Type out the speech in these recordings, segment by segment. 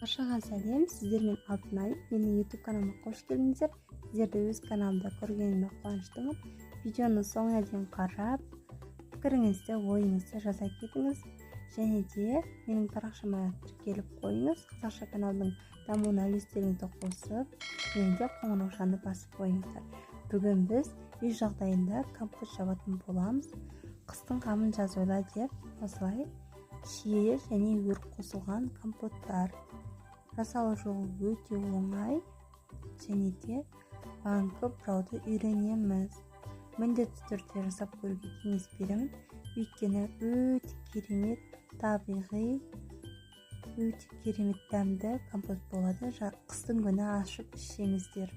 Баршаға сәлем, сіздермен Алтынай. Менің YouTube каналыма қош келдіңіздер. Сіздерді өз каналымда көргеніме қуаныштымын. Видеоны соңына дейін қарап, пікіріңізді, ойыңызды жаза кетіңіз. Және де менің парақшама тіркеліп қойыңыз. Қазақша каналдың дамуына үлестеріңізді қосып, және де қоңыраушаны басып қойыңыздар. Бүгін біз үй жағдайында компот жабатын боламыз. Қыстың қамын жаз ойла деп, осылай шие және өр қосылған компоттар. Жасалу жолы өте оңай, және де банкі бұрауды үйренеміз. Міндетті түрде жасап көруге кеңес беремін. Өйткені өте керемет, табиғи, өте керемет дәмді компот болады. Қыстың күні ашып ішсеңіздер.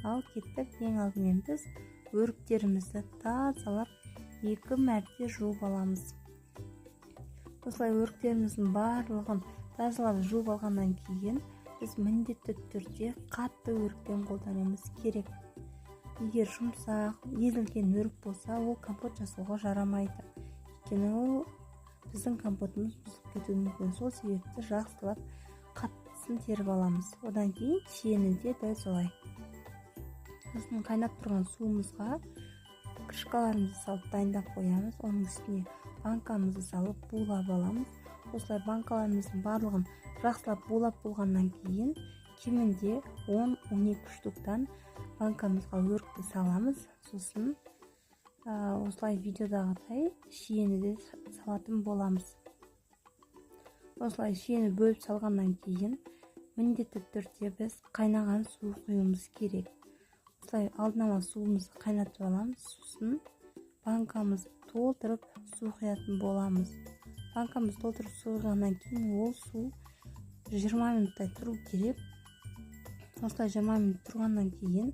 Ал кеттік, ең алдымен біз өріктерімізді тазалап 2 мәрте жуып аламыз. Осылай өріктеріміздің барлығын тазалап жуып алғаннан кейін біз міндетті түрде қатты өрікпен қолдануымыз керек. Егер жұмсақ, езілген өрік болса, ол компот жасауға жарамайды. Өйткені ол біздің компотымыз бұзылып кетуі мүмкін. Сол себепті жақсылап қаттысын теріп аламыз. Одан кейін шиені де дәл солай. Сосын қайнап тұрған суымызға крышкаларымызды салып дайындап қоямыз. Оның үстіне банкамызды салып булап аламыз. Осылай банкаларымыздың барлығын жақсылап булап болғаннан кейін кемінде 10-12 штуктан банкамызға өрікті саламыз. Сосын осылай видеодағыдай шиені де салатын боламыз. Осылай шиені бөліп салғаннан кейін міндетті түрде біз қайнаған су құюымыз керек. Осылай алдын ала суымызды қайнатып аламыз. Сосын банкамызды толтырып су құятын боламыз. Банкамызды толтырып су құйғаннан кейін ол су 20 минуттай тұру керек. Осылай 20 минут тұрғаннан кейін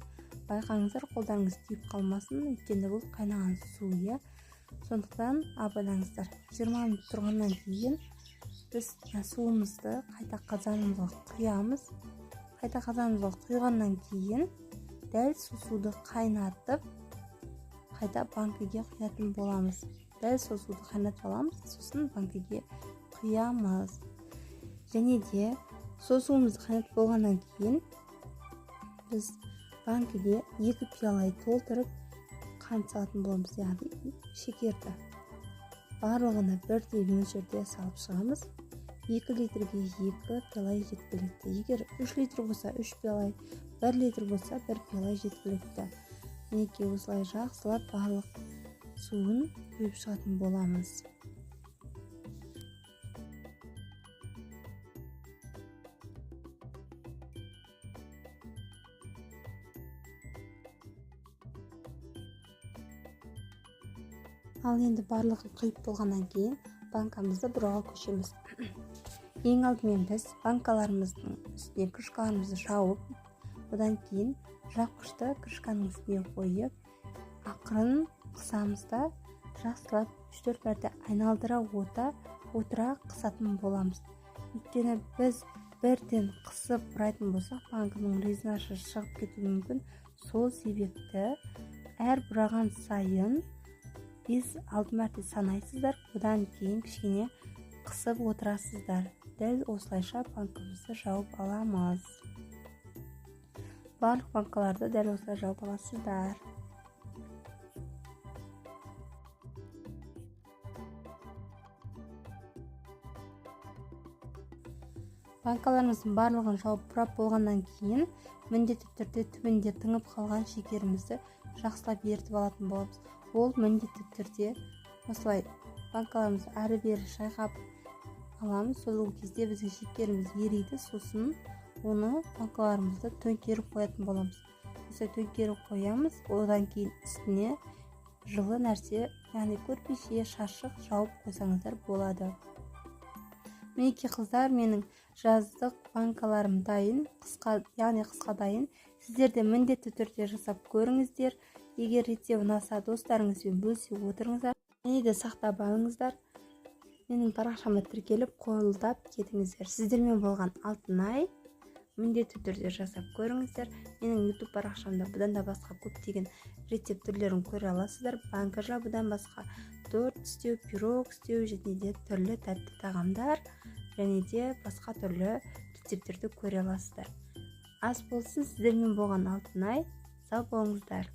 байқаңыздар, қолдарыңыз тиіп қалмасын, өйткені бұл қайнаған су. Сондықтан абайлаңыздар. 20 минут тұрғаннан кейін біз суымызды қайта қазанымызға құямыз. Қайта қазанымызға құйғаннан кейін дәл суды қайнатып, қайта банкіге құятын боламыз. Дәл суды қайнатып аламыз, сосын банкіге құямыз. Және де суымызды қайнатып болғаннан кейін біз банкіге 2 пиалай толтырып қант салатын боламыз, яғни шекерді. Барлығына бірдей мөлшерде салып шығамыз. 2 литрге 2 пиалай жеткілікті. Егер 3 литр болса 3 пиалай, 1 литр болса 1 пиалай жеткілікті. Мінекей осылай жақсылап барлық суын құйып шығатын боламыз. Ал енді барлығын құйып болғаннан кейін банкамызды бұрауға көшеміз. Ең алдымен біз банкаларымыздың үстіне крышкаларымызды жауып, одан кейін жапқышты крышканың үстіне қойып, ақырын қысамыз да жақсылап 3-4 мәрте айналдыра отыра қысатын боламыз. Өйткені біз бірден қысып бұрайтын болсақ, банкының резинасы шығып кетуі мүмкін. Сол себепті әр бұраған сайын 5-6 мәрте санайсыздар, одан кейін кішкене қысып отырасыздар. Дәл осылайша банкамызды жауып аламыз. Барлық банкаларды дәл осылай жауып аласыздар. Банкаларымыздың барлығын жауып бұрап болғаннан кейін міндетті түрде түбінде тыңып қалған шекерімізді жақсылап ерітіп алатын боламыз. Ол міндетті түрде осылай банкаларымызды әрі-бері шайқап аламыз. Сол кезде біздің шекеріміз ериді, сосын оны банкаларымызды төңкеріп қоятын боламыз. Осылай төңкеріп қоямыз, одан кейін үстіне жылы нәрсе, яғни көрпеше, шашық жауып қойсаңыздар болады. Мінекей қыздар, менің жаздық банкаларым дайын, қысқа дайын. Сіздер де міндетті түрде жасап көріңіздер. Егер рецепт ұнаса, достарыңызбен бөлісе отырыңыздар. Және де сақтап алыңыздар. Менің парақшама тіркеліп қолдап кетіңіздер. Сіздермен болған Алтынай. Міндетті түрде жасап көріңіздер. Менің YouTube парақшамда бұдан да басқа көптеген рецепт түрлерін көре аласыздар. Банка жабудан басқа торт істеу, пирог істеу, және де түрлі тәтті тағамдар, және де басқа түрлі рецептерді көре аласыздар. Ас болсын, сіздермен болған Алтынай. Сау болыңыздар.